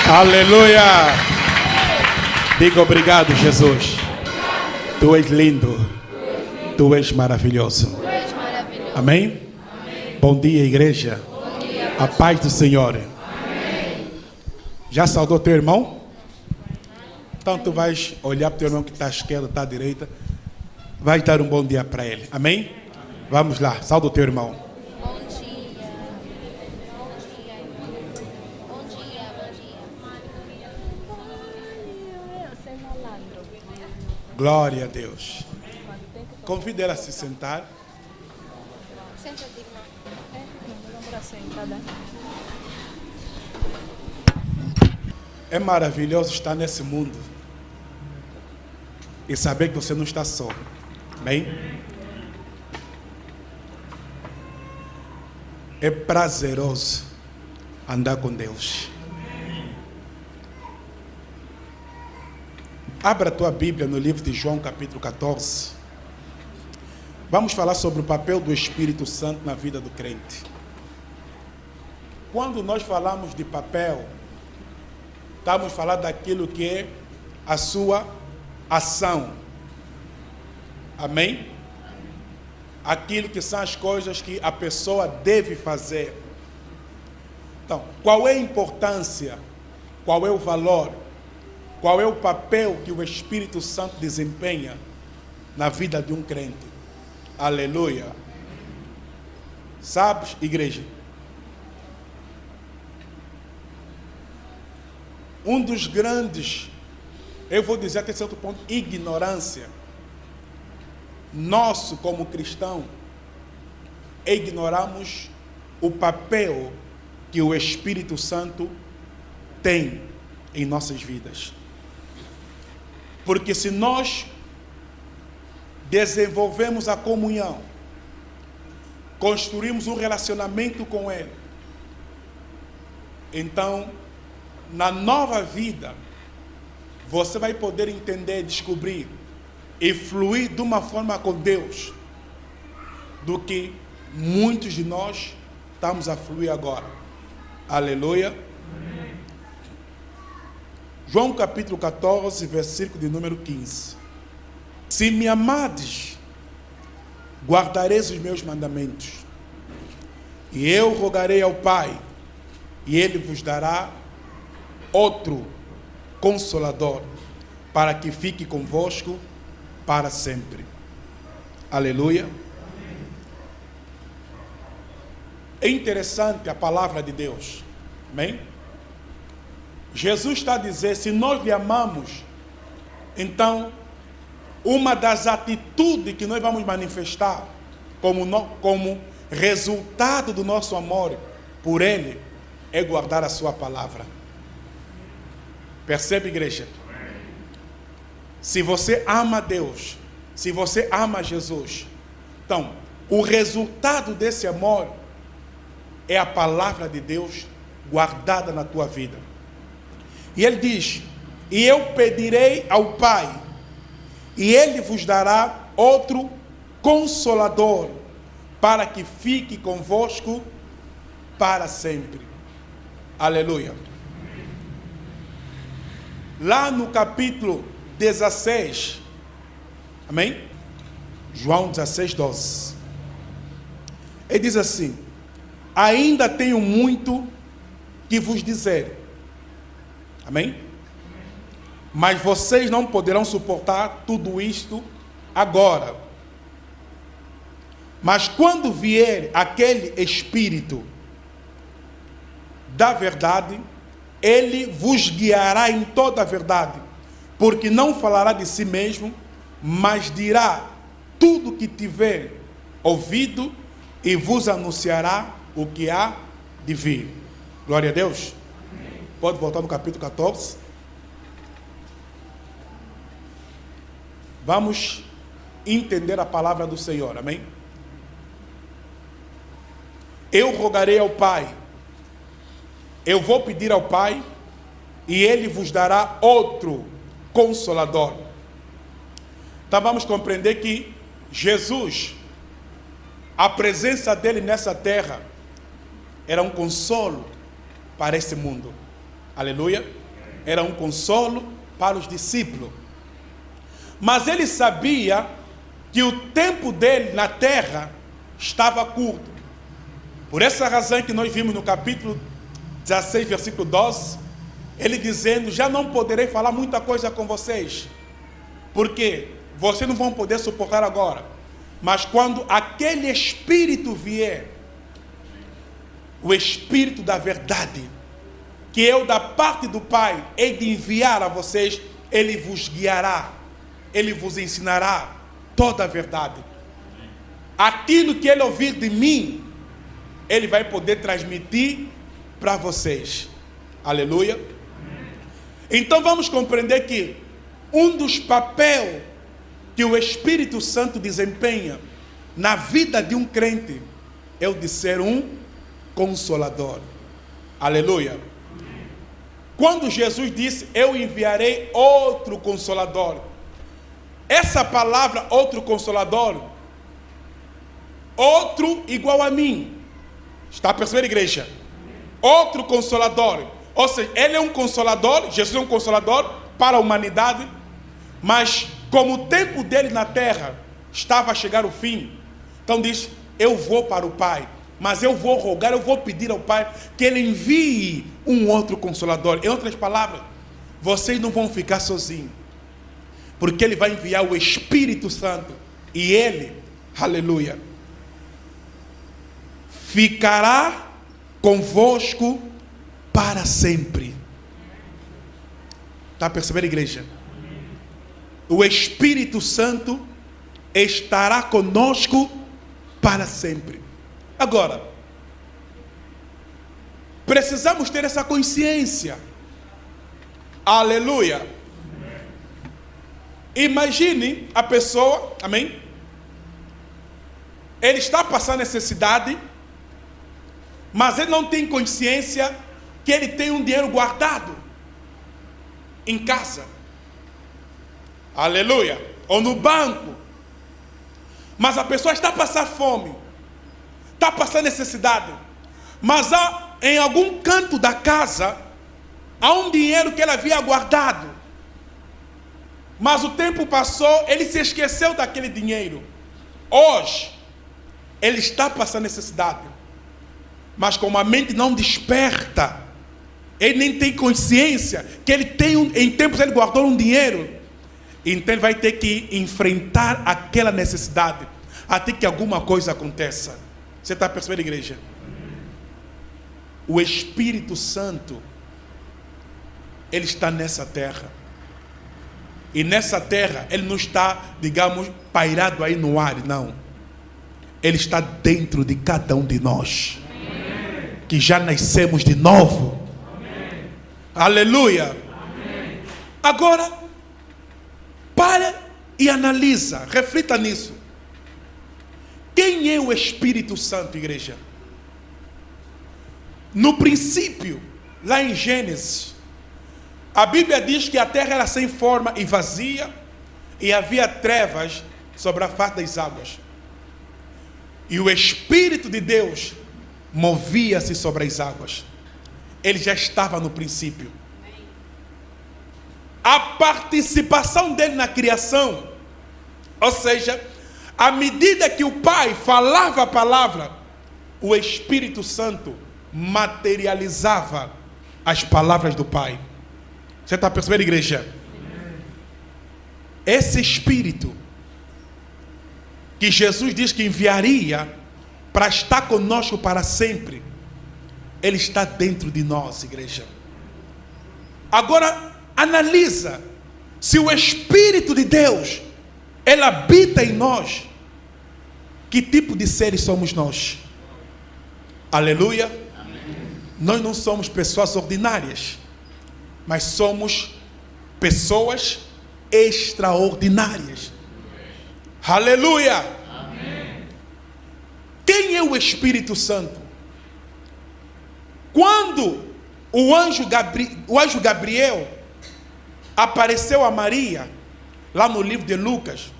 Aleluia! Diga obrigado, Jesus. Tu és lindo. Tu és maravilhoso. Amém? Bom dia, igreja. A paz do Senhor. Já saudou teu irmão? Então tu vais olhar para o teu irmão que está à esquerda, está à direita. Vai dar um bom dia para ele. Amém? Vamos lá, sauda o teu irmão. Bom dia. Bom dia. Bom dia, bom dia. Você é malandro. Glória a Deus. Convida ela a se sentar. Senta-te, irmã. Vamos para sentada. É maravilhoso estar nesse mundo e saber que você não está só. Bem? É prazeroso andar com Deus. Abra a tua Bíblia no livro de João, capítulo 14. Vamos falar sobre o papel do Espírito Santo na vida do crente. Quando nós falamos de papel, estamos falando daquilo que é a sua ação. Amém? Aquilo que são as coisas que a pessoa deve fazer. Então, qual é a importância? Qual é o valor? Qual é o papel que o Espírito Santo desempenha na vida de um crente? Aleluia. Sabes, igreja? Um dos grandes, eu vou dizer até certo ponto, ignorância nosso como cristão, é ignorarmos o papel que o Espírito Santo tem em nossas vidas. Porque se nós desenvolvemos a comunhão, construímos um relacionamento com Ele, então, na nova vida, você vai poder entender, descobrir e fluir de uma forma com Deus do que muitos de nós estamos a fluir agora. Aleluia. Amém. João capítulo 14, versículo de número 15. Se me amades, guardareis os meus mandamentos, e eu rogarei ao Pai, e Ele vos dará outro Consolador, para que fique convosco para sempre. Aleluia. É interessante a palavra de Deus. Amém? Jesus está a dizer, se nós lhe amamos, então, uma das atitudes que nós vamos manifestar como resultado do nosso amor por Ele, é guardar a sua palavra. Percebe, igreja? Se você ama Deus, se você ama Jesus, então, o resultado desse amor é a palavra de Deus guardada na tua vida. E ele diz, e eu pedirei ao Pai, e Ele vos dará outro Consolador, para que fique convosco para sempre. Aleluia. Lá no capítulo 16, amém? João 16, 12. Ele diz assim, ainda tenho muito que vos dizer, amém? Mas vocês não poderão suportar tudo isto agora. Mas quando vier aquele Espírito da verdade, Ele vos guiará em toda a verdade, porque não falará de si mesmo, mas dirá tudo o que tiver ouvido e vos anunciará o que há de vir. Glória a Deus. Amém. Pode voltar no capítulo 14. Vamos entender a palavra do Senhor, amém? Eu rogarei ao Pai, eu vou pedir ao Pai, e Ele vos dará outro Consolador. Então vamos compreender que Jesus, a presença dele nessa terra, era um consolo para esse mundo. Aleluia. Era um consolo para os discípulos. Mas ele sabia que o tempo dele na terra estava curto. Por essa razão que nós vimos no capítulo 16, versículo 12, ele dizendo: já não poderei falar muita coisa com vocês, porque vocês não vão poder suportar agora. Mas quando aquele Espírito vier, o Espírito da verdade, que eu da parte do Pai hei de enviar a vocês, ele vos guiará, ele vos ensinará toda a verdade. Aquilo que ele ouvir de mim, ele vai poder transmitir para vocês. Aleluia. Então vamos compreender que um dos papéis que o Espírito Santo desempenha na vida de um crente é o de ser um consolador. Aleluia. Quando Jesus disse: eu enviarei outro consolador, essa palavra outro consolador, outro igual a mim, está percebendo, igreja? Outro consolador, ou seja, ele é um consolador, Jesus é um consolador para a humanidade, mas como o tempo dele na terra estava a chegar ao fim, então diz: eu vou para o Pai, mas eu vou rogar, eu vou pedir ao Pai que ele envie um outro consolador. Em outras palavras, vocês não vão ficar sozinhos, porque ele vai enviar o Espírito Santo, e ele, aleluia, ficará convosco para sempre. Está percebendo, igreja? O Espírito Santo estará conosco para sempre. Agora, precisamos ter essa consciência. Aleluia. Imagine a pessoa, amém? Ele está passando necessidade, mas ele não tem consciência que ele tem um dinheiro guardado em casa. Aleluia. Ou no banco. Mas a pessoa está passando fome, está passando necessidade, mas em algum canto da casa há um dinheiro que ele havia guardado, mas o tempo passou, ele se esqueceu daquele dinheiro. Hoje ele está passando necessidade, mas como a mente não desperta, ele nem tem consciência que ele tem em tempos ele guardou um dinheiro, então ele vai ter que enfrentar aquela necessidade até que alguma coisa aconteça. Você está percebendo, igreja? O Espírito Santo, ele está nessa terra, e nessa terra ele não está, digamos, pairado aí no ar, não. Ele está dentro de cada um de nós, que já nascemos de novo. Aleluia. Amém. Agora, para e analisa, reflita nisso. Quem é o Espírito Santo, igreja? No princípio, lá em Gênesis, a Bíblia diz que a terra era sem forma e vazia, e havia trevas sobre a face das águas. E o Espírito de Deus movia-se sobre as águas. Ele já estava no princípio. A participação dele na criação, ou seja, à medida que o Pai falava a palavra, o Espírito Santo materializava as palavras do Pai. Você está percebendo, igreja? Esse Espírito que Jesus diz que enviaria para estar conosco para sempre, ele está dentro de nós, igreja. Agora, analisa, se o Espírito de Deus, ele habita em nós, que tipo de seres somos nós? Aleluia. Amém. Nós não somos pessoas ordinárias, mas somos pessoas extraordinárias. Aleluia. Amém. Quem é o Espírito Santo? Quando o anjo Gabriel apareceu a Maria, lá no livro de Lucas,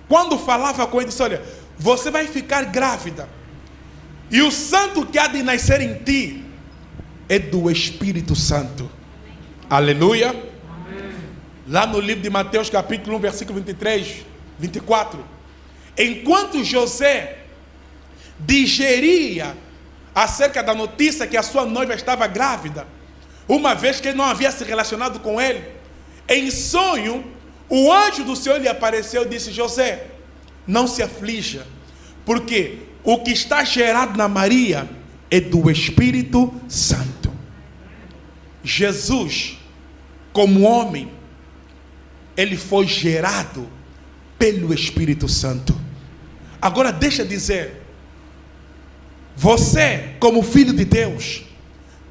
quando falava com ele, disse: olha, você vai ficar grávida, e o santo que há de nascer em ti é do Espírito Santo. Aleluia. Lá no livro de Mateus capítulo 1, versículo 23, 24. Enquanto José digeria acerca da notícia que a sua noiva estava grávida, uma vez que ele não havia se relacionado com ele, em sonho, o anjo do Senhor lhe apareceu e disse: José, não se aflija, porque o que está gerado na Maria é do Espírito Santo. Jesus, como homem, ele foi gerado pelo Espírito Santo. Agora deixa eu dizer, você, como filho de Deus,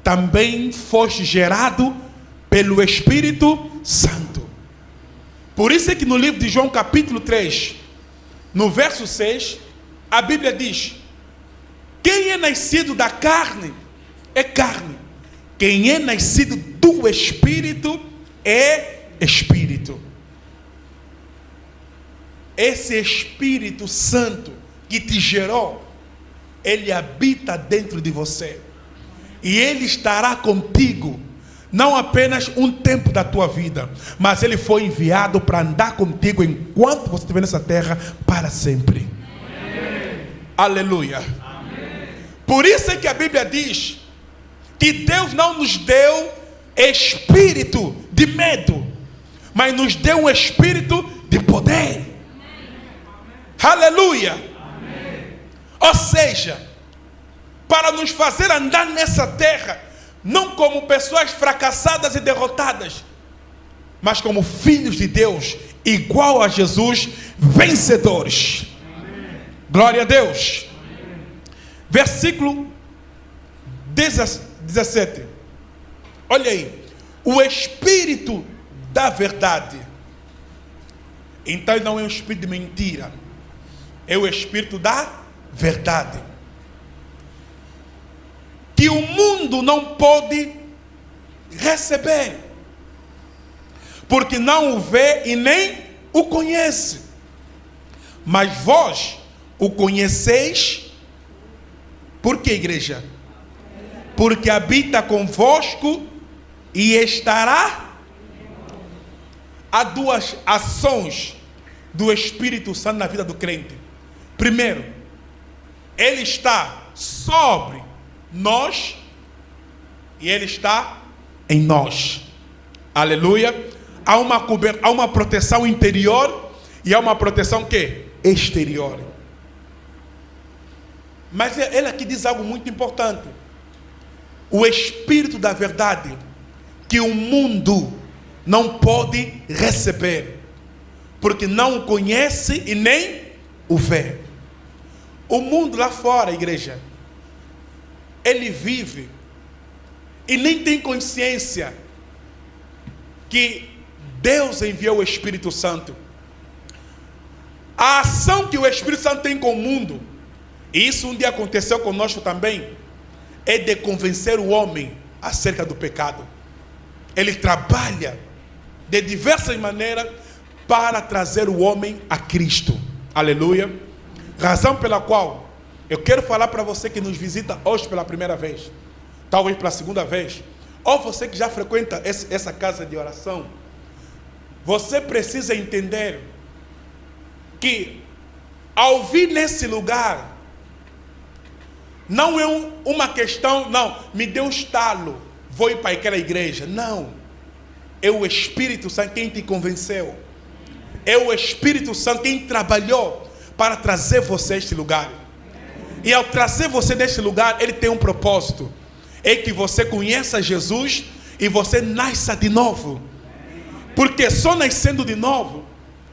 também foste gerado pelo Espírito Santo. Por isso é que no livro de João capítulo 3, no verso 6, a Bíblia diz: quem é nascido da carne é carne, quem é nascido do Espírito é Espírito. Esse Espírito Santo que te gerou, ele habita dentro de você. E ele estará contigo, não apenas um tempo da tua vida, mas ele foi enviado para andar contigo enquanto você estiver nessa terra para sempre. Amém. Aleluia. Amém. Por isso é que a Bíblia diz que Deus não nos deu espírito de medo, mas nos deu um espírito de poder. Aleluia. Amém. Ou seja, para nos fazer andar nessa terra, não como pessoas fracassadas e derrotadas, mas como filhos de Deus, igual a Jesus, vencedores. Amém. Glória a Deus. Amém. Versículo 17. Olha aí. O Espírito da verdade. Então não é um espírito de mentira, é o Espírito da verdade, que o mundo não pode receber, porque não o vê e nem o conhece. Mas vós o conheceis. Por que, igreja? Porque habita convosco e estará. Há duas ações do Espírito Santo na vida do crente. Primeiro, ele está sobre nós e ele está em nós. Aleluia. Há uma proteção interior e há uma proteção que? Exterior. Mas ele aqui diz algo muito importante. O Espírito da verdade, que o mundo não pode receber, porque não o conhece e nem o vê. O mundo lá fora, igreja, ele vive e nem tem consciência que Deus enviou o Espírito Santo. A ação que o Espírito Santo tem com o mundo, e isso um dia aconteceu conosco também, é de convencer o homem acerca do pecado. Ele trabalha de diversas maneiras para trazer o homem a Cristo. Aleluia. Razão pela qual eu quero falar para você que nos visita hoje pela primeira vez, talvez pela segunda vez, ou você que já frequenta essa casa de oração. Você precisa entender que ao vir nesse lugar, não é uma questão, não, me deu um estalo, vou ir para aquela igreja. Não. É o Espírito Santo quem te convenceu. É o Espírito Santo quem trabalhou para trazer você a este lugar. E ao trazer você neste lugar, ele tem um propósito. É que você conheça Jesus e você nasça de novo. Porque só nascendo de novo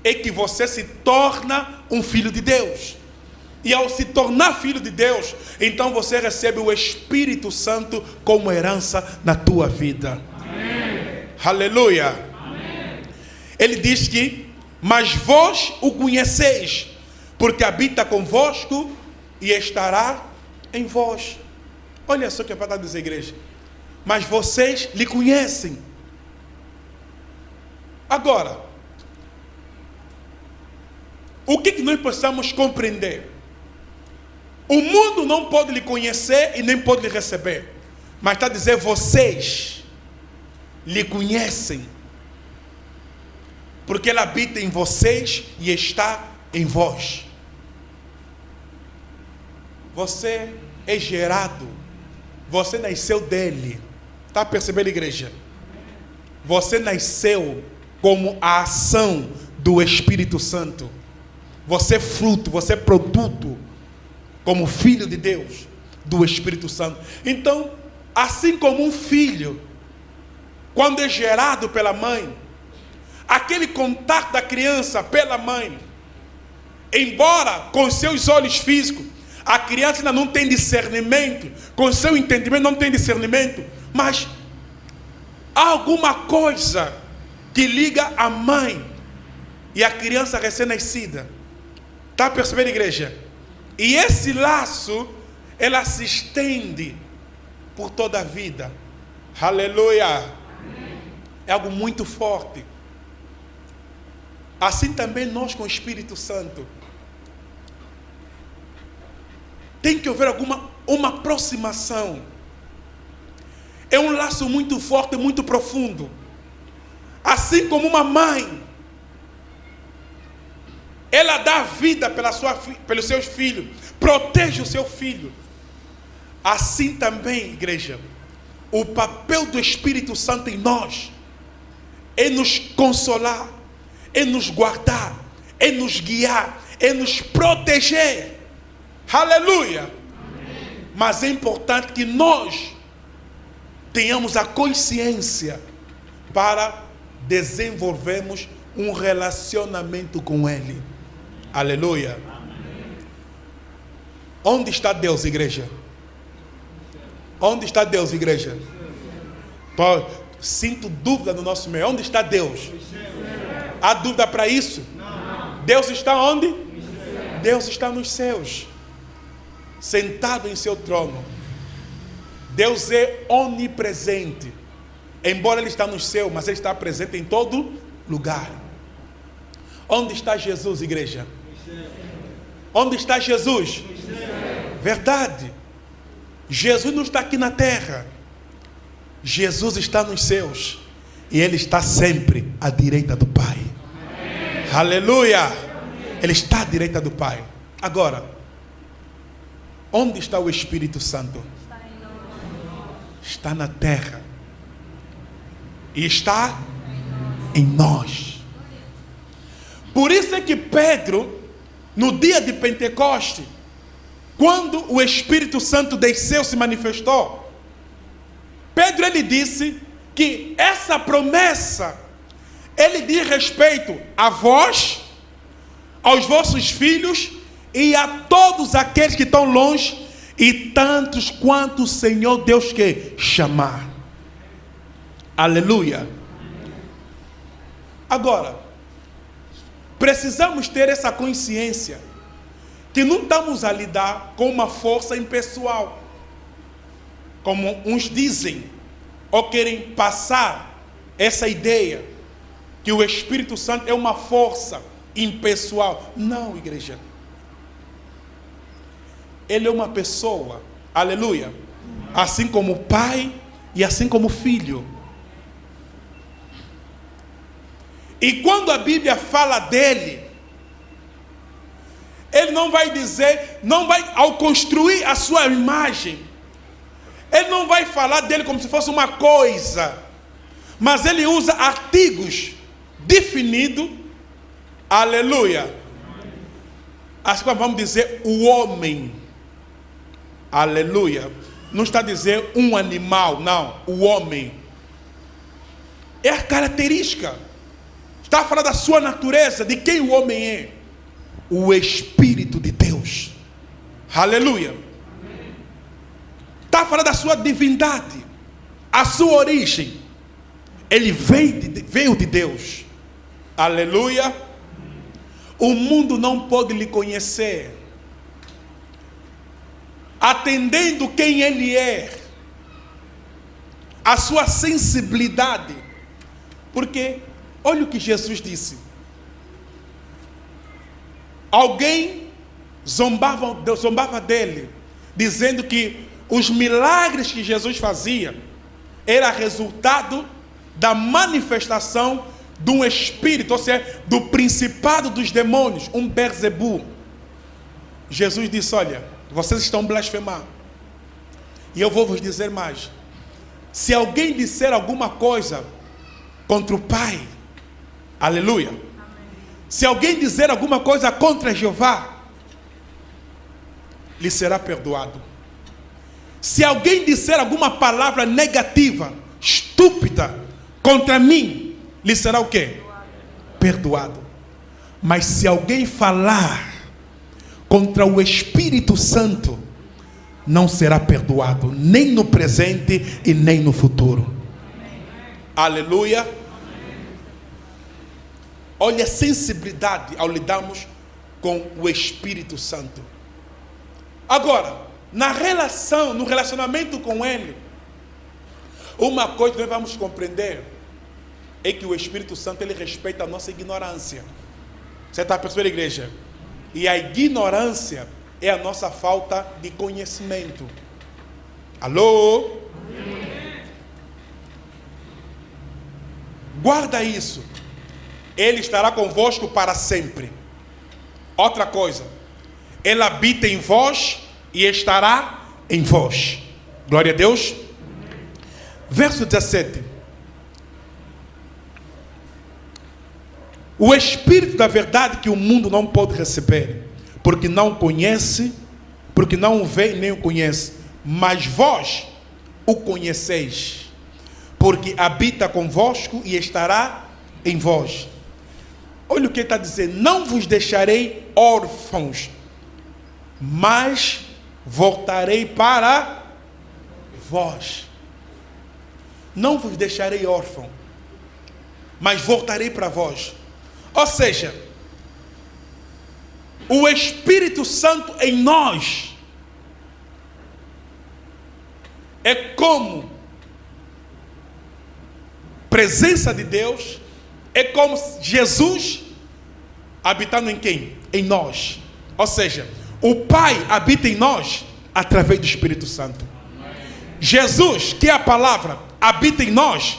é que você se torna um filho de Deus. E ao se tornar filho de Deus, então você recebe o Espírito Santo como herança na tua vida. Amém. Aleluia. Amém. Ele diz que, mas vós o conheceis, porque habita convosco e estará em vós. Olha só o que é para dizer, igreja. Mas vocês lhe conhecem. Agora, o que nós precisamos compreender? O mundo não pode lhe conhecer e nem pode lhe receber. Mas está a dizer vocês. lhe conhecem, porque ele habita em vocês e está em vós. Você é gerado, você nasceu dele. Está percebendo, igreja? Você nasceu como a ação do Espírito Santo. Você é fruto, você é produto, como filho de Deus, do Espírito Santo. Então, assim como um filho, quando é gerado pela mãe, aquele contato da criança pela mãe, embora com seus olhos físicos, a criança ainda não tem discernimento, com seu entendimento não tem discernimento, mas há alguma coisa que liga a mãe e a criança recém-nascida. Está percebendo, igreja? E esse laço, ela se estende por toda a vida. Aleluia! É algo muito forte. Assim também nós com o Espírito Santo. Tem que haver uma aproximação. É um laço muito forte, muito profundo. Assim como uma mãe, ela dá vida pelos seus filhos, protege o seu filho. Assim também, igreja, o papel do Espírito Santo em nós é nos consolar, é nos guardar, é nos guiar, é nos proteger. Aleluia! Amém. Mas é importante que nós tenhamos a consciência para desenvolvermos um relacionamento com Ele. Aleluia! Amém. Onde está Deus, igreja? Onde está Deus, igreja? Sinto dúvida no nosso meio. Onde está Deus? Há dúvida para isso? Não. Deus está onde? Deus está nos céus, sentado em seu trono. Deus é onipresente. Embora Ele está no céu, mas Ele está presente em todo lugar. Onde está Jesus, igreja? Onde está Jesus? Verdade. Jesus não está aqui na terra. Jesus está nos céus. E Ele está sempre à direita do Pai. Amém. Aleluia! Amém. Ele está à direita do Pai. Agora, onde está o Espírito Santo? Está na terra. E está em nós. Por isso é que Pedro, no dia de Pentecoste, quando o Espírito Santo desceu, se manifestou, Pedro, ele disse que essa promessa, ele diz respeito a vós, aos vossos filhos e a todos aqueles que estão longe, e tantos quanto o Senhor Deus quer chamar. Aleluia. Agora, precisamos ter essa consciência que não estamos a lidar com uma força impessoal, como uns dizem, ou querem passar essa ideia que o Espírito Santo é uma força impessoal. Não, igreja. Ele é uma pessoa, aleluia, assim como pai e assim como filho. E quando a Bíblia fala dele, ele não vai dizer, não vai, ao construir a sua imagem, ele não vai falar dele como se fosse uma coisa, mas ele usa artigos definidos, aleluia. Assim como vamos dizer o homem, aleluia. Não está a dizer um animal, não, o homem. É a característica. Está a falar da sua natureza, de quem o homem é. O Espírito de Deus. Aleluia. Está a falar da sua divindade, a sua origem. Ele veio de Deus. Aleluia. O mundo não pode lhe conhecer, atendendo quem ele é, a sua sensibilidade. Porque olha o que Jesus disse. Alguém zombava dele, dizendo que os milagres que Jesus fazia era resultado da manifestação de um espírito, ou seja, do principado dos demônios, um Beelzebu. Jesus disse: olha, vocês estão blasfemando. E eu vou vos dizer mais. Se alguém disser alguma coisa contra o Pai, aleluia. Amém. Se alguém dizer alguma coisa contra Jeová, lhe será perdoado. Se alguém disser alguma palavra negativa, estúpida, contra mim, lhe será o quê? Perdoado. Mas se alguém falar contra o Espírito Santo, não será perdoado, nem no presente e nem no futuro. Amém. Aleluia. Amém. Olha a sensibilidade ao lidarmos com o Espírito Santo. Agora, no relacionamento com Ele, uma coisa que nós vamos compreender é que o Espírito Santo, ele respeita a nossa ignorância. Você está percebendo, igreja? E a ignorância é a nossa falta de conhecimento. Alô? Amém. Guarda isso. Ele estará convosco para sempre. Outra coisa, Ele habita em vós e estará em vós. Glória a Deus. Verso 17. O Espírito da verdade que o mundo não pode receber, porque não conhece, porque não o vê nem o conhece, mas vós o conheceis, porque habita convosco e estará em vós. Olha o que ele está dizendo: não vos deixarei órfãos, mas voltarei para vós. Não vos deixarei órfão, mas voltarei para vós. Ou seja, o Espírito Santo em nós é como presença de Deus, é como Jesus habitando em quem? Em nós. Ou seja, o Pai habita em nós através do Espírito Santo. Jesus, que é a palavra, habita em nós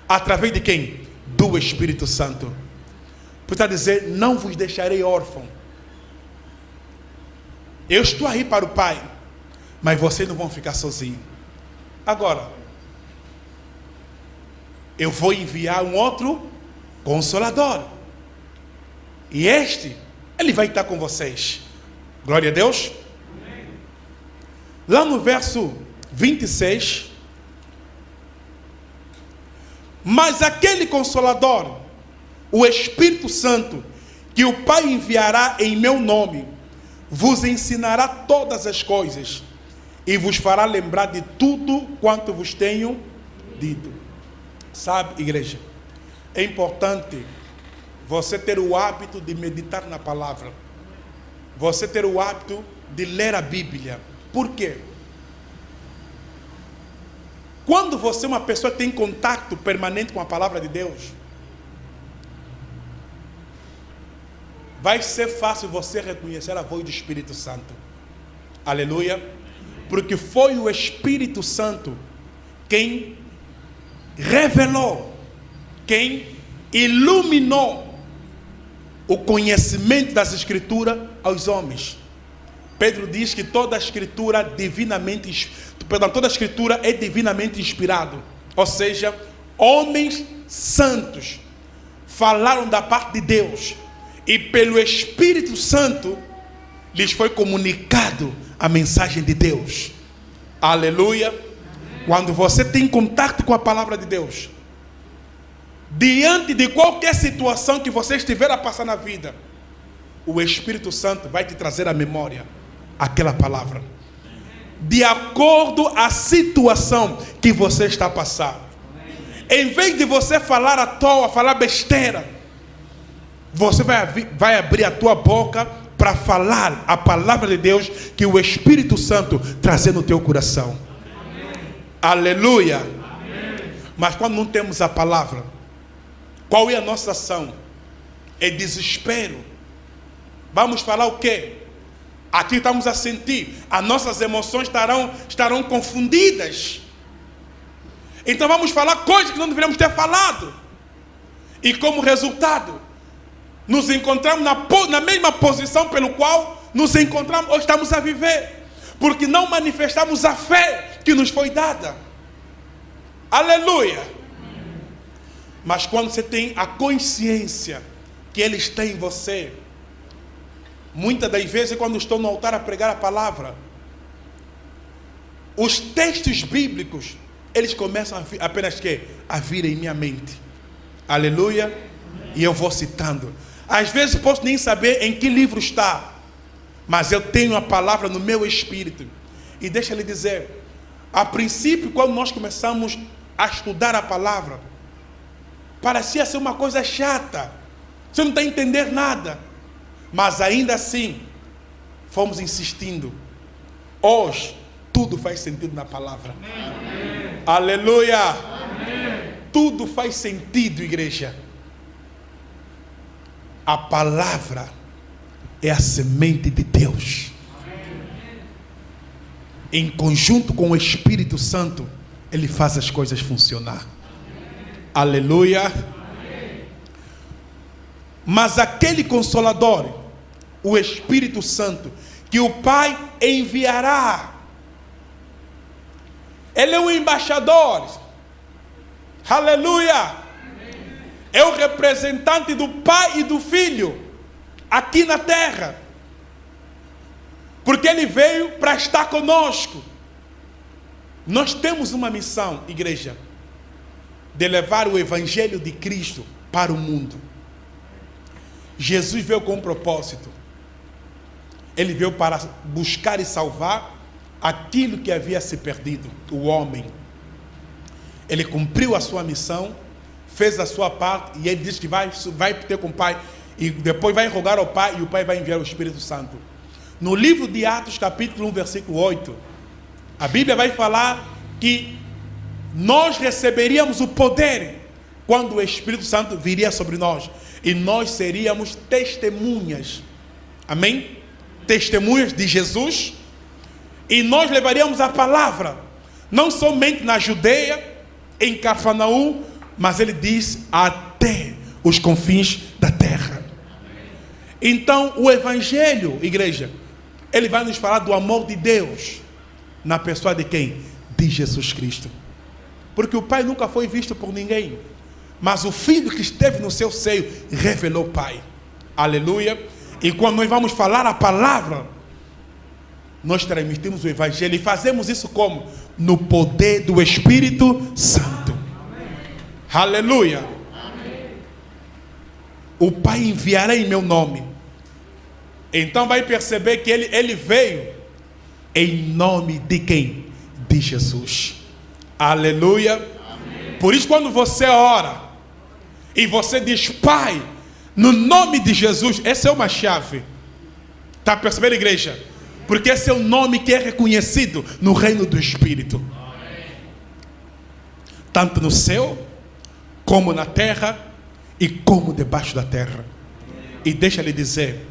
através de quem? Do Espírito Santo. Por isso dizer: não vos deixarei órfão. Eu estou aí para o Pai, mas vocês não vão ficar sozinhos. Agora, eu vou enviar um outro Consolador. E ele vai estar com vocês. Glória a Deus. Amém. Lá no verso 26. Mas aquele Consolador, o Espírito Santo, que o Pai enviará em meu nome, vos ensinará todas as coisas e vos fará lembrar de tudo quanto vos tenho dito. Sabe, igreja, é importante você ter o hábito de meditar na palavra, você ter o hábito de ler a Bíblia. Por quê? Quando você é uma pessoa que tem contato permanente com a palavra de Deus, vai ser fácil você reconhecer a voz do Espírito Santo. Aleluia. Porque foi o Espírito Santo quem revelou, quem iluminou o conhecimento das Escrituras aos homens. Pedro diz que toda a Escritura toda a Escritura é divinamente inspirado. Ou seja, homens santos falaram da parte de Deus. E pelo Espírito Santo lhes foi comunicado a mensagem de Deus. Aleluia. Quando você tem contato com a palavra de Deus, diante de qualquer situação que você estiver a passar na vida, o Espírito Santo vai te trazer à memória aquela palavra, de acordo à situação que você está a passar. Em vez de você falar à toa, falar besteira, você vai abrir a tua boca para falar a palavra de Deus que o Espírito Santo trazer no teu coração. Amém. Aleluia. Amém. Mas quando não temos a palavra, qual é a nossa ação? É desespero. Vamos falar o quê? Aqui estamos a sentir, as nossas emoções estarão confundidas. Então vamos falar coisas que não deveríamos ter falado. E como resultado, nos encontramos na mesma posição pelo qual nos encontramos ou estamos a viver. Porque não manifestamos a fé que nos foi dada. Aleluia! Mas quando você tem a consciência que Ele está em você, muitas das vezes quando estou no altar a pregar a palavra, os textos bíblicos, eles começam apenas a vir em minha mente. Aleluia! E eu vou citando. Às vezes posso nem saber em que livro está, mas eu tenho a palavra no meu espírito. E deixa eu lhe dizer, a princípio, quando nós começamos a estudar a palavra, parecia ser uma coisa chata. Você não está a entender nada. Mas ainda assim, fomos insistindo. Hoje, tudo faz sentido na palavra. Amém. Aleluia! Amém. Tudo faz sentido, igreja. A palavra é a semente de Deus. Amém. Em conjunto com o Espírito Santo, Ele faz as coisas funcionar. Amém. Aleluia! Amém. Mas aquele Consolador, o Espírito Santo, que o Pai enviará, Ele é o embaixador. Aleluia! Amém. É o representante do Pai e do Filho aqui na terra. Porque Ele veio para estar conosco. Nós temos uma missão, igreja, de levar o Evangelho de Cristo para o mundo. Jesus veio com um propósito. Ele veio para buscar e salvar aquilo que havia se perdido, o homem. Ele cumpriu a sua missão, fez a sua parte, e ele disse que vai ter com o Pai, e depois vai rogar ao Pai, e o Pai vai enviar o Espírito Santo. No livro de Atos, capítulo 1, versículo 8, a Bíblia vai falar que nós receberíamos o poder quando o Espírito Santo viria sobre nós, e nós seríamos testemunhas. Amém? Testemunhas de Jesus. E nós levaríamos a palavra, não somente na Judeia, em Cafarnaum, mas ele diz até os confins da terra. Então o Evangelho, igreja, ele vai nos falar do amor de Deus, na pessoa de quem? De Jesus Cristo. Porque o Pai nunca foi visto por ninguém, mas o Filho que esteve no seu seio revelou o Pai. Aleluia! E quando nós vamos falar a palavra, nós transmitimos o Evangelho e fazemos isso como? No poder do Espírito Santo. Amém. Aleluia. Amém. O Pai enviará em meu nome. Então vai perceber que ele veio em nome de quem? De Jesus. Aleluia. Amém. Por isso quando você ora e você diz Pai, no nome de Jesus, essa é uma chave. Está percebendo, igreja? Porque esse é o nome que é reconhecido no reino do Espírito. Amém. Tanto no céu, como na terra, e como debaixo da terra. E deixa ele dizer,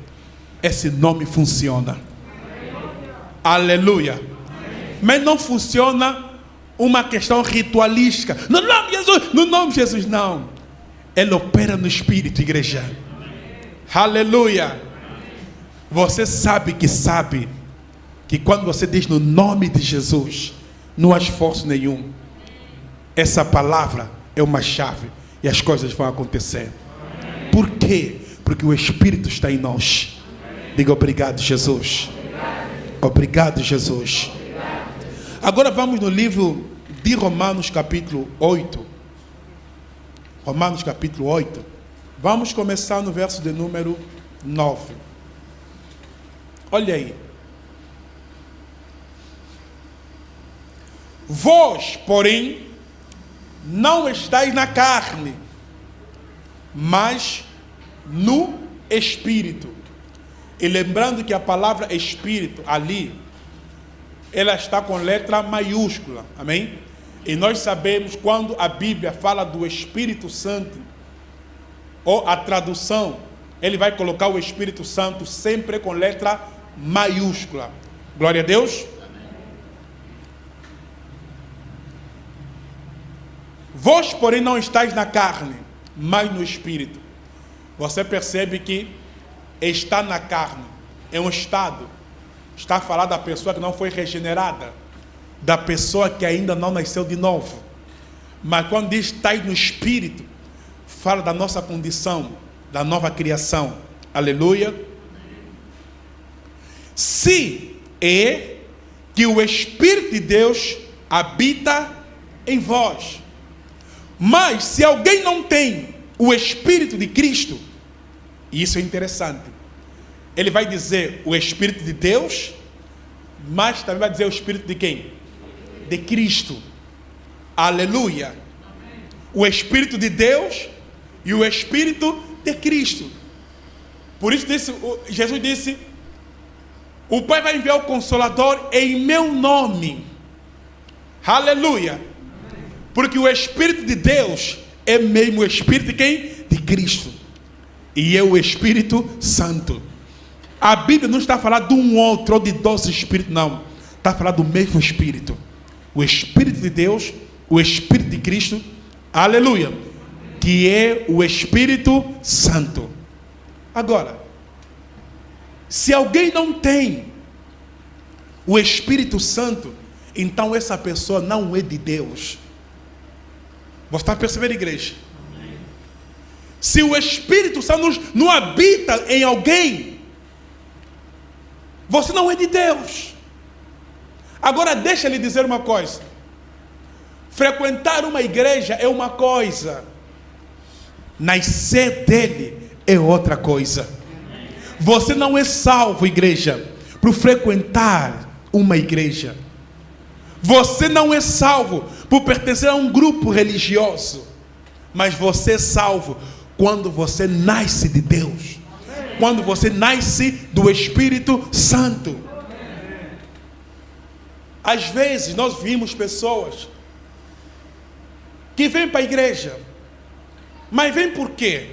esse nome funciona. Amém. Aleluia. Amém. Mas não funciona uma questão ritualística. No nome de Jesus, no nome de Jesus, não. Ele opera no Espírito, igreja. Amém. Aleluia. Amém. Você sabe que quando você diz no nome de Jesus, não há esforço nenhum. Essa palavra é uma chave e as coisas vão acontecer. Amém. Por quê? Porque o Espírito está em nós. Amém. Diga obrigado, Jesus. Obrigado, Jesus. Obrigado. Agora vamos no livro de Romanos capítulo 8. Romanos capítulo 8. Vamos começar no verso de número 9. Olha aí. Vós, porém, não estáis na carne, mas no Espírito. E lembrando que a palavra Espírito ali, ela está com letra maiúscula, amém? E nós sabemos quando a Bíblia fala do Espírito Santo, ou a tradução, ele vai colocar o Espírito Santo sempre com letra maiúscula. Glória a Deus. Vós, porém, não estáis na carne, mas no Espírito. Você percebe que está na carne é um estado. Está a falar da pessoa que não foi regenerada, da pessoa que ainda não nasceu de novo. Mas quando diz estáis no Espírito, fala da nossa condição, da nova criação. Aleluia. Se é que o Espírito de Deus habita em vós. Mas se alguém não tem o Espírito de Cristo, e isso é interessante, ele vai dizer o Espírito de Deus, mas também vai dizer o Espírito de quem? De Cristo. Aleluia. O Espírito de Deus e o Espírito de Cristo. Por isso Jesus disse: o Pai vai enviar o Consolador em meu nome. Aleluia. Porque o Espírito de Deus é mesmo o Espírito de quem? De Cristo. E é o Espírito Santo. A Bíblia não está a falar de um outro ou de 12 Espíritos, não. Está a falar do mesmo Espírito. O Espírito de Deus, o Espírito de Cristo. Aleluia. Que é o Espírito Santo. Agora, se alguém não tem o Espírito Santo, então essa pessoa não é de Deus. Você está percebendo, igreja? Se o Espírito Santo não habita em alguém, você não é de Deus. Agora deixa eu lhe dizer uma coisa. Frequentar uma igreja é uma coisa, nascer dele é outra coisa. Você não é salvo, igreja, por frequentar uma igreja. Você não é salvo por pertencer a um grupo religioso. Mas você é salvo quando você nasce de Deus. Quando você nasce do Espírito Santo. Às vezes nós vimos pessoas que vêm para a igreja, mas vêm por quê?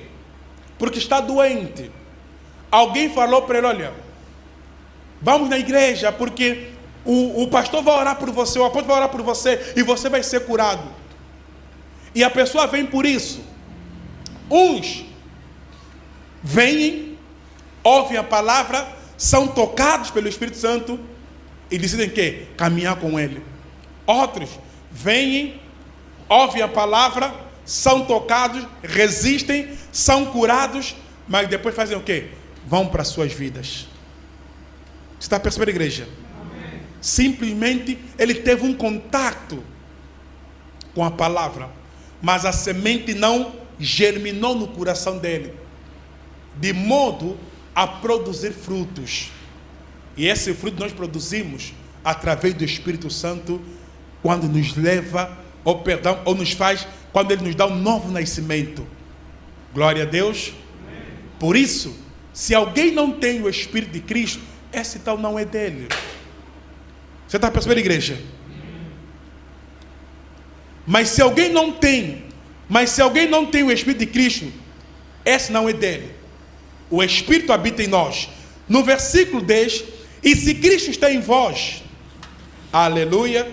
Porque está doente. Alguém falou para ele: olha, vamos na igreja porque o pastor vai orar por você, o apóstolo vai orar por você e você vai ser curado. E a pessoa vem por isso. Uns vêm, ouvem a palavra, são tocados pelo Espírito Santo e decidem que caminhar com ele. Outros vêm, ouvem a palavra, são tocados, resistem, são curados, mas depois fazem o quê? Vão para as suas vidas. Você está percebendo, igreja? Amém. Simplesmente ele teve um contato com a palavra, mas a semente não germinou no coração dele, de modo a produzir frutos. E esse fruto nós produzimos através do Espírito Santo, quando nos leva, ou nos faz, quando ele nos dá um novo nascimento. Glória a Deus. Amém. Por isso, se alguém não tem o Espírito de Cristo, esse tal não é dele. Você está percebendo, igreja? Mas se alguém não tem o Espírito de Cristo, esse não é dele. O Espírito habita em nós. No versículo 10, e se Cristo está em vós, aleluia.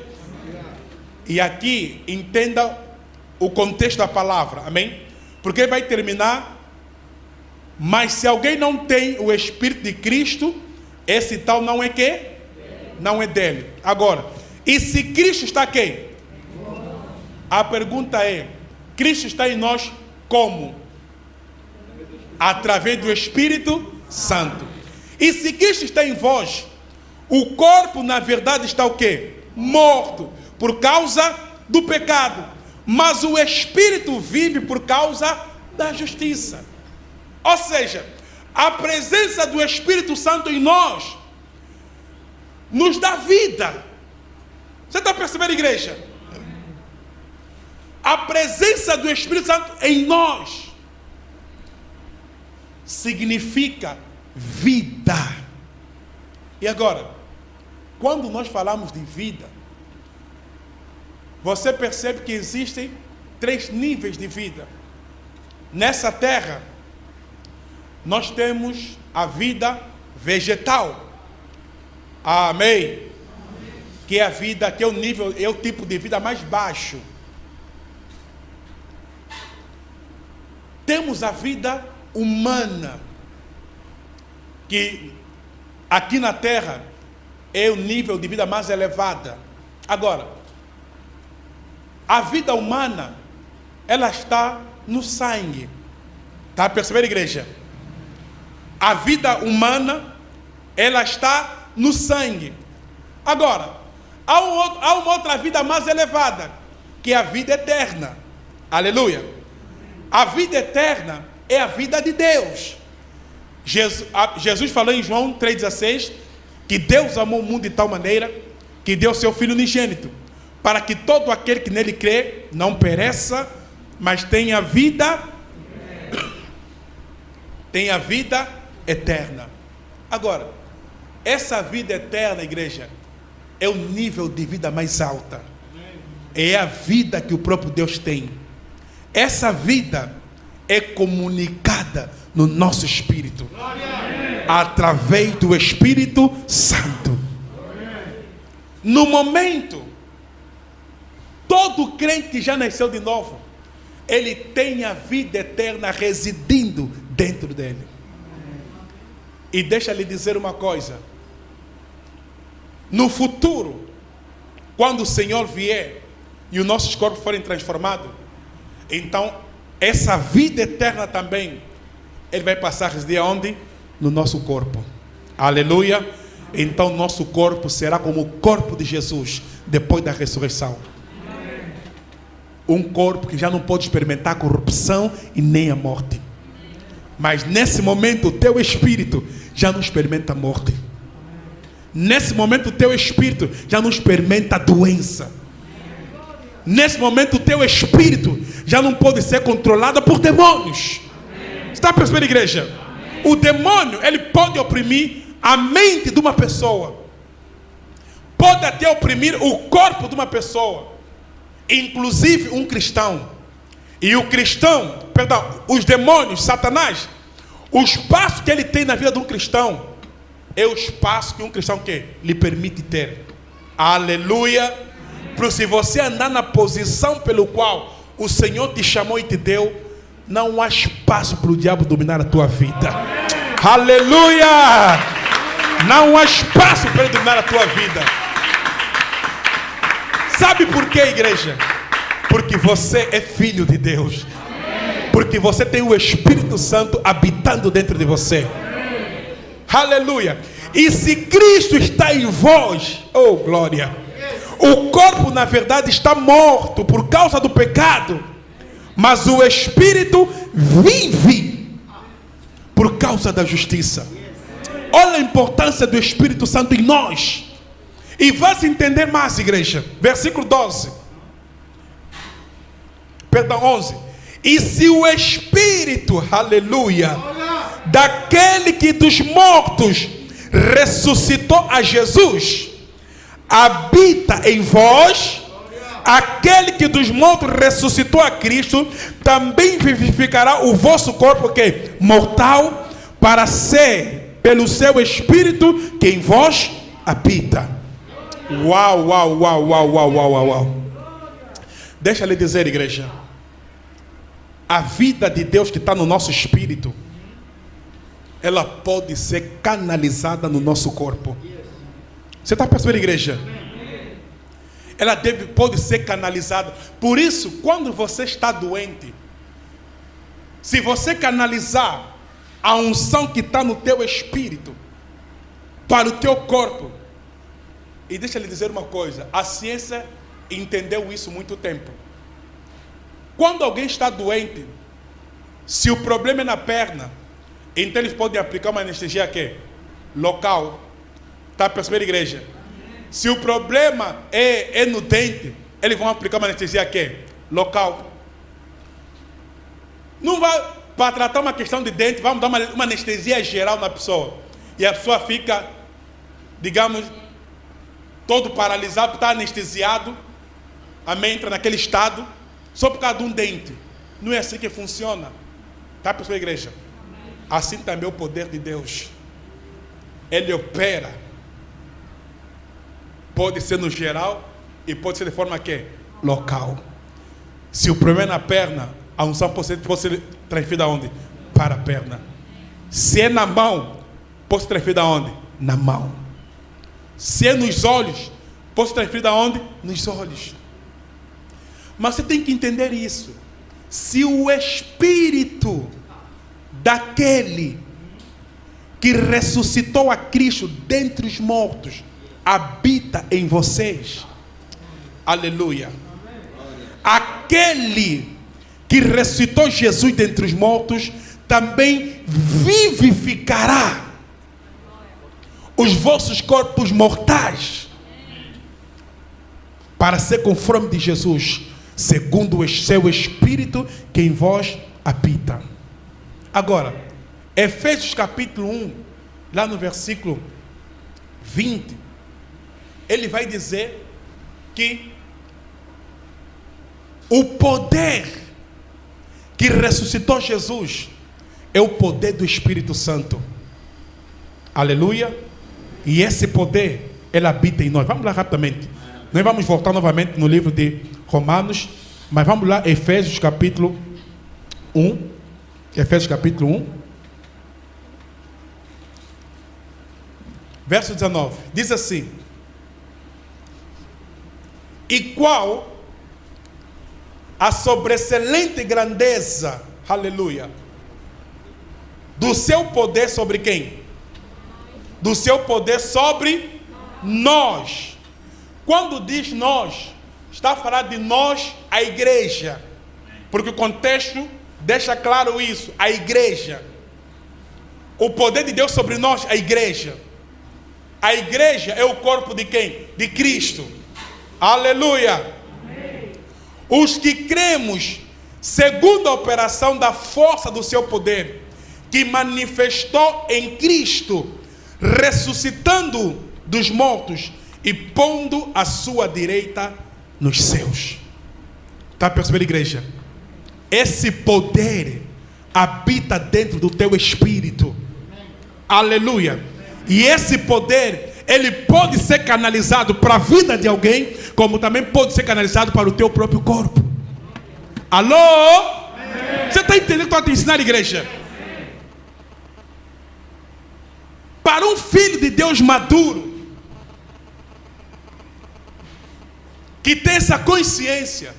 E aqui, entenda o contexto da palavra, amém? Porque vai terminar: mas se alguém não tem o Espírito de Cristo, esse tal não é quê? Não é dele. Agora, e se Cristo está quem? A pergunta é: Cristo está em nós como? Através do Espírito Santo. E se Cristo está em vós, o corpo na verdade está o quê? Morto, por causa do pecado. Mas o Espírito vive por causa da justiça. Ou seja, a presença do Espírito Santo em nós nos dá vida. Você está percebendo, igreja? A presença do Espírito Santo em nós significa vida. E agora, quando nós falamos de vida, você percebe que existem 3 níveis de vida. Nessa terra, nós temos a vida vegetal. Amém? Que é a vida, que é o nível, é o tipo de vida mais baixo. temos a vida humana, que aqui na terra é o nível de vida mais elevada. Agora, a vida humana, ela está no sangue. Está a perceber, igreja? A vida humana, ela está no sangue. Agora, há uma outra vida mais elevada, que é a vida eterna. Aleluia. A vida eterna é a vida de Deus. Jesus falou em João 3,16 que Deus amou o mundo de tal maneira que deu seu Filho unigênito, para que todo aquele que nele crê não pereça, mas tenha vida eterna. Agora, essa vida eterna, igreja, é o nível de vida mais alta. É a vida que o próprio Deus tem. Essa vida é comunicada no nosso espírito, através do Espírito Santo. No momento, todo crente que já nasceu de novo, ele tem a vida eterna residindo dentro dele. E deixa lhe dizer uma coisa: no futuro, quando o Senhor vier e os nossos corpos forem transformados, então essa vida eterna também, ele vai passar a residir onde? No nosso corpo. Aleluia. Então nosso corpo será como o corpo de Jesus depois da ressurreição. Um corpo que já não pode experimentar a corrupção e nem a morte. Mas nesse momento o teu espírito já não experimenta a morte. Nesse momento o teu espírito já não experimenta a doença. Nesse momento o teu espírito já não pode ser controlado por demônios. Está percebendo, igreja? O demônio, ele pode oprimir a mente de uma pessoa, pode até oprimir o corpo de uma pessoa, inclusive um cristão. E o cristão, os demônios, Satanás, o espaço que ele tem na vida de um cristão é o espaço que um cristão lhe permite ter. Aleluia. Porque se você andar na posição pelo qual o Senhor te chamou e te deu, não há espaço para o diabo dominar a tua vida. Aleluia. Não há espaço para ele dominar a tua vida. Sabe por quê, igreja? Porque você é filho de Deus. Porque você tem o Espírito Santo habitando dentro de você. Aleluia. E se Cristo está em vós, oh glória, o corpo na verdade está morto por causa do pecado, mas o Espírito vive por causa da justiça. Olha a importância do Espírito Santo em nós. E vai-se entender mais, igreja. Versículo 11. E se o Espírito, aleluia, daquele que dos mortos ressuscitou a Jesus, habita em vós, aquele que dos mortos ressuscitou a Cristo, também vivificará o vosso corpo mortal, para ser pelo seu Espírito que em vós habita. Uau, uau, uau, uau, uau, uau, uau. Deixa eu lhe dizer, igreja, a vida de Deus que está no nosso espírito, ela pode ser canalizada no nosso corpo. Você está percebendo, igreja? Ela pode ser canalizada. Por isso, quando você está doente, se você canalizar a unção que está no teu espírito para o teu corpo, e deixa eu lhe dizer uma coisa, a ciência entendeu isso há muito tempo. Quando alguém está doente, se o problema é na perna, então eles podem aplicar uma anestesia local. Está percebendo, igreja? Se o problema é no dente, eles vão aplicar uma anestesia local. Não vai, para tratar uma questão de dente, vamos dar uma anestesia geral na pessoa. E a pessoa fica, digamos, todo paralisado, está anestesiado. Amém? Entra naquele estado, só por causa de um dente. Não é assim que funciona. Está percebendo, igreja? Assim também o poder de Deus. Ele opera. Pode ser no geral e pode ser de forma local. Se o problema é na perna, A unção pode ser transferida aonde? Para a perna. Se é na mão, pode ser transferida aonde? Na mão. Se é nos olhos, pode ser transferida aonde? Nos olhos. Mas você tem que entender isso. Se o Espírito daquele que ressuscitou a Cristo dentre os mortos habita em vocês, aleluia. Aquele que ressuscitou Jesus dentre os mortos também vivificará os vossos corpos mortais para ser conforme de Jesus, segundo o seu Espírito que em vós habita. Agora, Efésios capítulo 1, lá no versículo 20, ele vai dizer que o poder que ressuscitou Jesus é o poder do Espírito Santo. Aleluia. E esse poder, ele habita em nós. Vamos lá rapidamente. Nós vamos voltar novamente no livro de Romanos, mas vamos lá, Efésios capítulo 1. Efésios capítulo 1. Verso 19. Diz assim: e qual a sobreexcelente grandeza, aleluia, do seu poder sobre quem? Do seu poder sobre nós. Quando diz nós, está a falar de nós, a igreja, porque o contexto deixa claro isso, a igreja. O poder de Deus sobre nós, a igreja. A igreja é o corpo de quem? De Cristo. Aleluia. Amém. Os que cremos segundo a operação da força do seu poder, que manifestou em Cristo, ressuscitando dos mortos e pondo a sua direita nos céus. Está percebendo, igreja? Esse poder habita dentro do teu espírito. Aleluia. E esse poder, ele pode ser canalizado para a vida de alguém, como também pode ser canalizado para o teu próprio corpo. Alô? Amém. Você está entendendo o que eu estou te ensinando, igreja? Amém. Para um filho de Deus maduro, que tem essa consciência,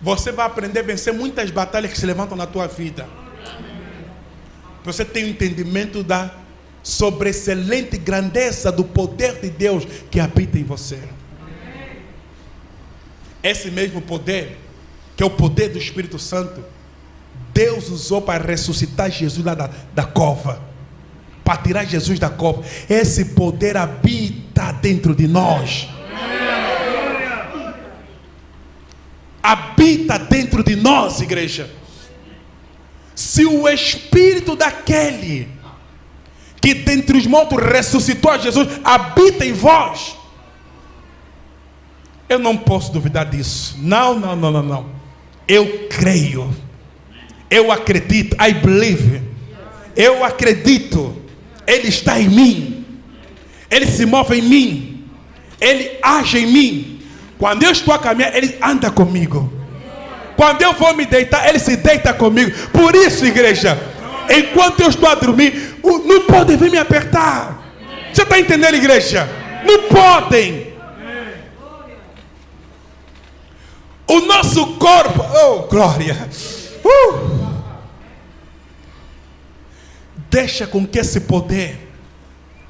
você vai aprender a vencer muitas batalhas que se levantam na tua vida. Você tem o entendimento da sobreexcelente grandeza do poder de Deus que habita em você. Esse mesmo poder, que é o poder do Espírito Santo, Deus usou para ressuscitar Jesus lá da cova, para tirar Jesus da cova. Esse poder habita dentro de nós. Habita dentro de nós, igreja. Se o Espírito daquele que dentre os mortos ressuscitou a Jesus habita em vós, eu não posso duvidar disso. Não. Eu creio. Eu acredito. I believe. Eu acredito. Ele está em mim. Ele se move em mim. Ele age em mim. Quando eu estou a caminhar, ele anda comigo. Quando eu vou me deitar, ele se deita comigo. Por isso, igreja, enquanto eu estou a dormir, não podem vir me apertar. Você está entendendo, igreja? Não podem. O nosso corpo, oh glória, deixa com que esse poder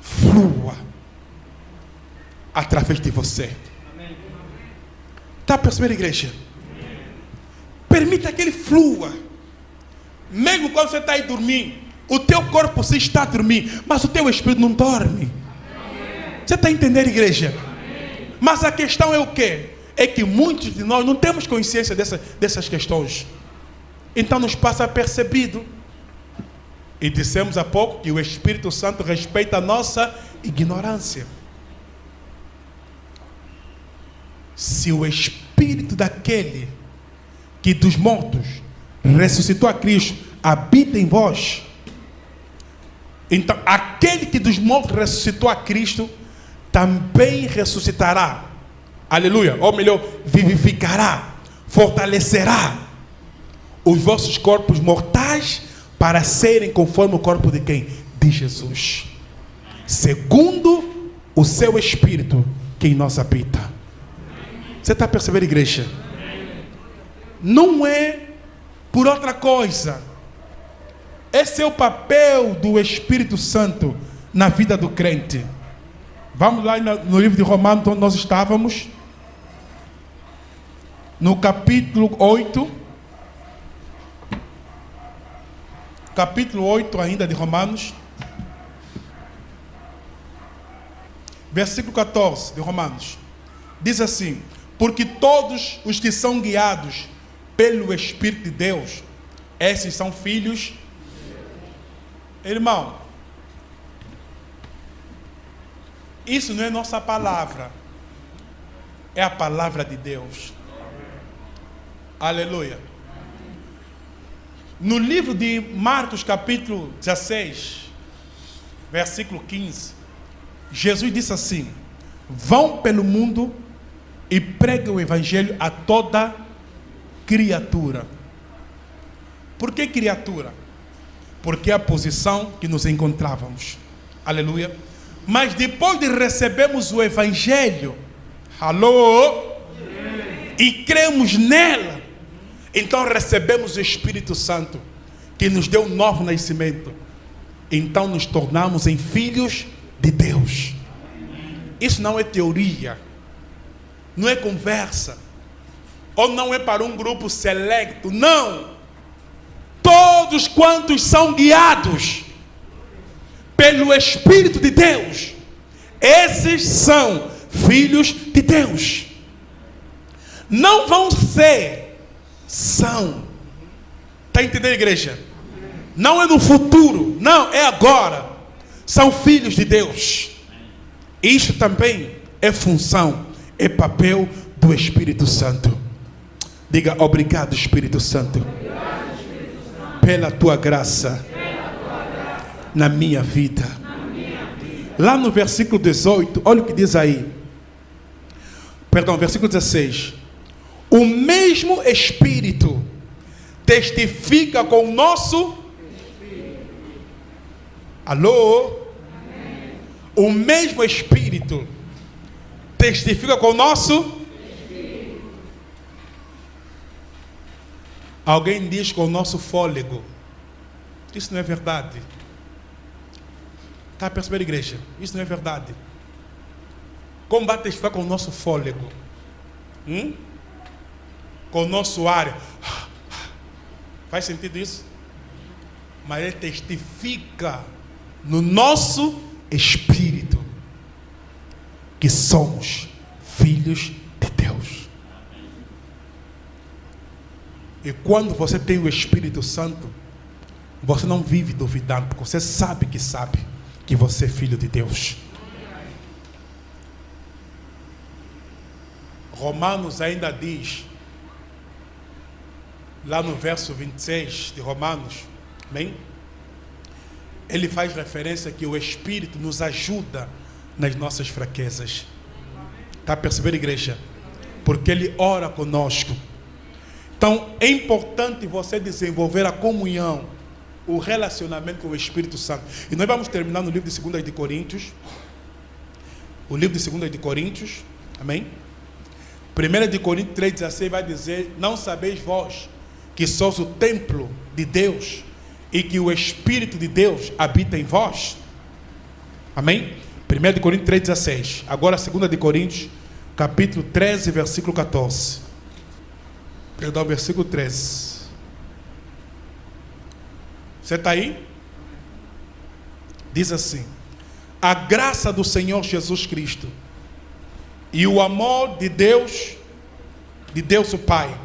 flua através de você. Está percebendo, igreja? Permita que ele flua. Mesmo quando você está aí dormindo, o teu corpo se está dormindo, mas o teu espírito não dorme. Você está entendendo, igreja? Mas a questão é o quê? É que muitos de nós não temos consciência dessas questões. Então nos passa percebido. E dissemos há pouco que o Espírito Santo respeita a nossa ignorância. Se o Espírito daquele que dos mortos ressuscitou a Cristo habita em vós, então aquele que dos mortos ressuscitou a Cristo também ressuscitará, aleluia, ou melhor, vivificará fortalecerá os vossos corpos mortais para serem conforme o corpo de quem? De Jesus. Segundo o seu Espírito que em nós habita. Você está percebendo, igreja? Não é por outra coisa. Esse é o papel do Espírito Santo na vida do crente. Vamos lá no livro de Romanos, onde nós estávamos. No capítulo 8. Capítulo 8 ainda de Romanos. Versículo 14 de Romanos. Diz assim: porque todos os que são guiados pelo Espírito de Deus, esses são filhos. Irmão, isso não é nossa palavra, é a palavra de Deus. Aleluia. No livro de Marcos, capítulo 16, versículo 15, Jesus disse assim: vão pelo mundo e preguem o evangelho a toda criatura. Por que criatura? Porque é a posição que nos encontrávamos. Aleluia. Mas depois de recebermos o evangelho, alô, e cremos nela, então recebemos o Espírito Santo, que nos deu um novo nascimento. Então nos tornamos em filhos de Deus. Isso não é teoria, não é conversa, ou não é para um grupo selecto, não. Todos quantos são guiados pelo Espírito de Deus, esses são filhos de Deus. Não vão ser, são. Está entendendo, igreja? Não é no futuro, não, é agora. São filhos de Deus. Isso também é função, é papel do Espírito Santo. Diga: obrigado, Espírito Santo, pela tua graça na minha vida. Lá no versículo 18, olha o que diz aí. Perdão, versículo 16. O mesmo Espírito testifica com o nosso alô? O mesmo Espírito testifica com o nosso. Alguém diz com o nosso fôlego. Isso não é verdade. Está percebendo, igreja? Isso não é verdade. Como vai testificar com o nosso fôlego? Com o nosso ar. Faz sentido isso? Mas ele testifica no nosso espírito que somos filhos de Deus. E quando você tem o Espírito Santo, você não vive duvidando, porque você sabe que você é filho de Deus. Romanos ainda diz, lá no verso 26 de Romanos, bem, ele faz referência que o Espírito nos ajuda nas nossas fraquezas. Está percebendo, igreja? Porque ele ora conosco. Então é importante você desenvolver a comunhão, o relacionamento com o Espírito Santo. E nós vamos terminar no livro de 2 de Coríntios. O livro de 2 de Coríntios, amém? 1 de Coríntios 3,16 vai dizer: não sabeis vós que sois o templo de Deus e que o Espírito de Deus habita em vós? Amém? 1 de Coríntios 3,16. Agora 2 de Coríntios, capítulo 13, versículo 14. Perdão, versículo 13. Você está aí? Diz assim: a graça do Senhor Jesus Cristo e o amor de Deus o Pai,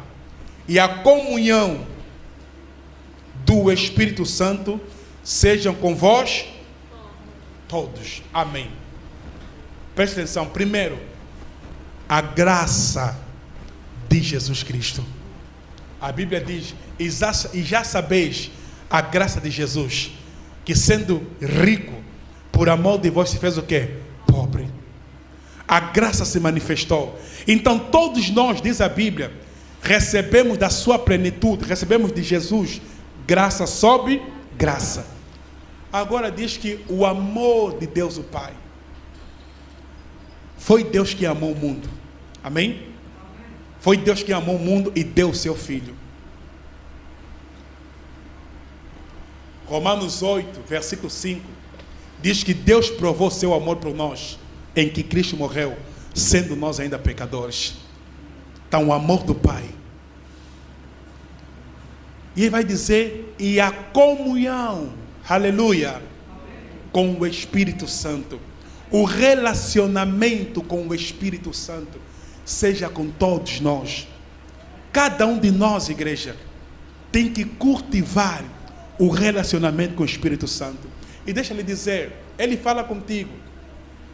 e a comunhão do Espírito Santo sejam com vós todos. Amém. Preste atenção. Primeiro, a graça de Jesus Cristo. A Bíblia diz: e já sabeis a graça de Jesus, que sendo rico, por amor de vós se fez o quê? Pobre. A graça se manifestou. Então todos nós, diz a Bíblia, recebemos da sua plenitude, recebemos de Jesus, graça sobre graça. Agora diz que o amor de Deus o Pai, foi Deus que amou o mundo. Amém? Foi Deus que amou o mundo e deu o seu Filho. Romanos 8, versículo 5, diz que Deus provou seu amor por nós, em que Cristo morreu, sendo nós ainda pecadores. Então, o amor do Pai. E ele vai dizer, e a comunhão, aleluia, com o Espírito Santo. O relacionamento com o Espírito Santo seja com todos nós. Cada um de nós, igreja, tem que cultivar o relacionamento com o Espírito Santo. E deixa ele dizer, ele fala contigo.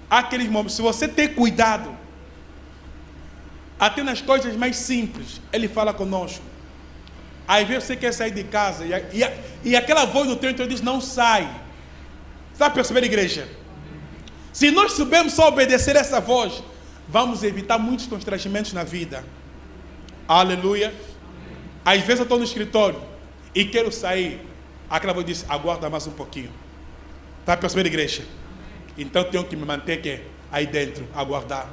Aqueles momentos, se você ter cuidado, até nas coisas mais simples, ele fala conosco. Às vezes você quer sair de casa e aquela voz no teu interior diz, não sai. Está percebendo, igreja? Se nós soubermos só obedecer essa voz, vamos evitar muitos constrangimentos na vida. Aleluia. Às vezes eu estou no escritório e quero sair. Aquela voz diz, aguarda mais um pouquinho. Está percebendo, igreja? Então tenho que me manter aí dentro, aguardar.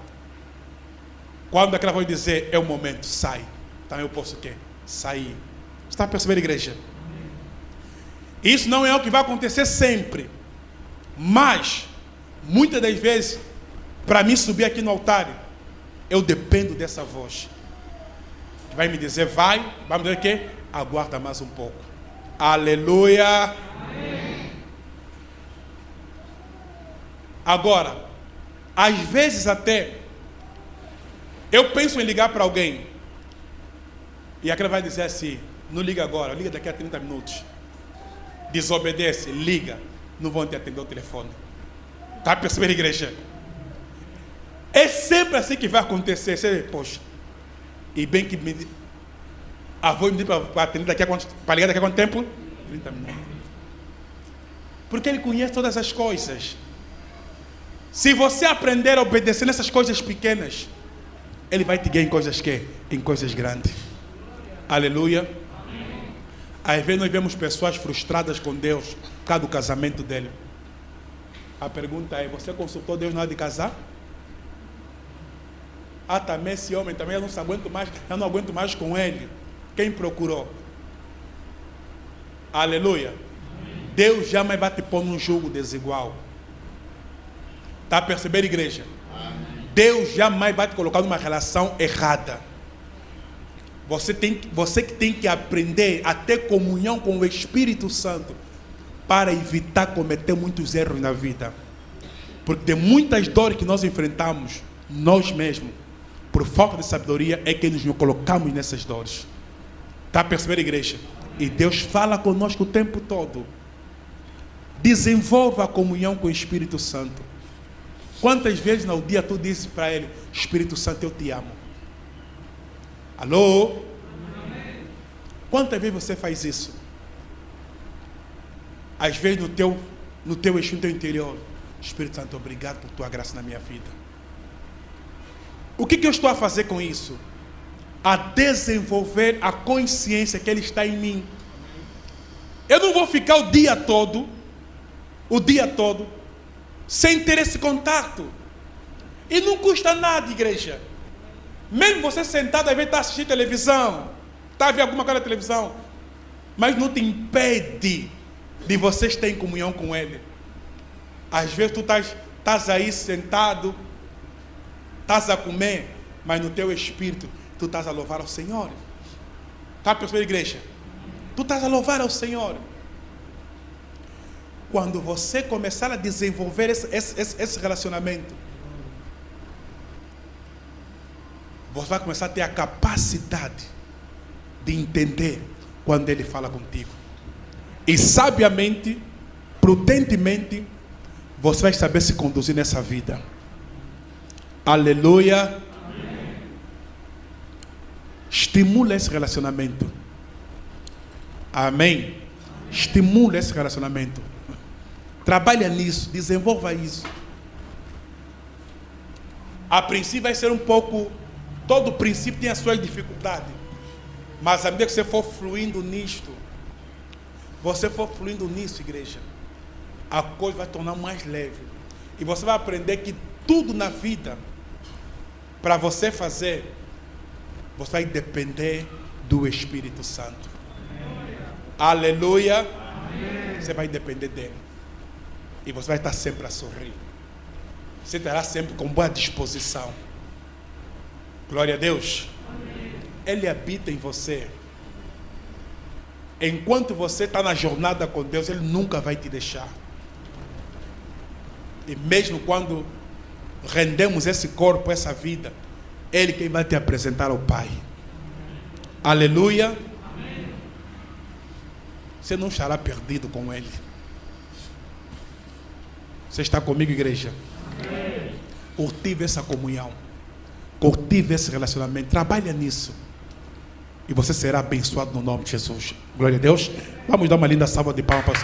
Quando aquela voz dizer, é o momento, sai. Então eu posso sair. Está percebendo, igreja? Isso não é o que vai acontecer sempre. Mas, muitas das vezes, para mim subir aqui no altar, eu dependo dessa voz. Que vai me dizer, vai me dizer o quê? Aguarda mais um pouco. Aleluia. Amém. Agora, às vezes até, eu penso em ligar para alguém, e aquela vai dizer assim, não liga agora, liga daqui a 30 minutos. Desobedece, liga, não vão te atender o telefone. Está percebendo, igreja? É sempre assim que vai acontecer. Você, poxa, e bem que a voz me diz para atender para ligar daqui a quanto tempo? 30 minutos. Porque ele conhece todas as coisas. Se você aprender a obedecer nessas coisas pequenas, ele vai te guiar em coisas em coisas grandes. Aleluia. Às vezes nós vemos pessoas frustradas com Deus por causa do casamento dele. A pergunta é, você consultou Deus na hora de casar? Ah, também esse homem, também eu não aguento mais com ele. Quem procurou? Aleluia. Deus jamais vai te pôr num jogo desigual. Está a perceber, igreja? Deus jamais vai te colocar numa relação errada. Você que tem que aprender a ter comunhão com o Espírito Santo para evitar cometer muitos erros na vida. Porque tem muitas dores que nós enfrentamos, nós mesmos, por falta de sabedoria, é que nos colocamos nessas dores. Está a perceber, igreja? E Deus fala conosco o tempo todo. Desenvolva a comunhão com o Espírito Santo. Quantas vezes no dia tu dizes para ele, Espírito Santo, eu te amo? Alô? Quantas vezes você faz isso? Às vezes no teu eixo, no teu interior. Espírito Santo, obrigado por tua graça na minha vida. O que eu estou a fazer com isso? A desenvolver a consciência que Ele está em mim. Eu não vou ficar o dia todo, sem ter esse contato. E não custa nada, igreja. Mesmo você sentado, às vezes está assistindo televisão, está a ver alguma coisa na televisão, mas não te impede de você estar em comunhão com Ele. Às vezes tu estás aí sentado, estás a comer, mas no teu espírito tu estás a louvar ao Senhor. Está percebendo, igreja? Tu estás a louvar ao Senhor. Quando você começar a desenvolver esse relacionamento, você vai começar a ter a capacidade de entender quando Ele fala contigo. E sabiamente, prudentemente, você vai saber se conduzir nessa vida. Aleluia. Amém. Estimula esse relacionamento. Amém. Estimula esse relacionamento. Trabalha nisso, desenvolva isso. A princípio vai ser um pouco... Todo princípio tem as suas dificuldades. Mas à medida que você for fluindo nisto, você for fluindo nisso, igreja, a coisa vai tornar mais leve. E você vai aprender que tudo na vida, para você fazer, você vai depender do Espírito Santo. Aleluia. Você vai depender dele. E você vai estar sempre a sorrir. Você estará sempre com boa disposição. Glória a Deus. Ele habita em você. Enquanto você está na jornada com Deus, Ele nunca vai te deixar. E mesmo quando rendemos esse corpo, essa vida, Ele quem vai te apresentar ao Pai. Aleluia. Você não estará perdido com Ele. Você está comigo, igreja? Cultive essa comunhão. Cultive esse relacionamento. Trabalha nisso. E você será abençoado no nome de Jesus. Glória a Deus. Vamos dar uma linda salva de palmas.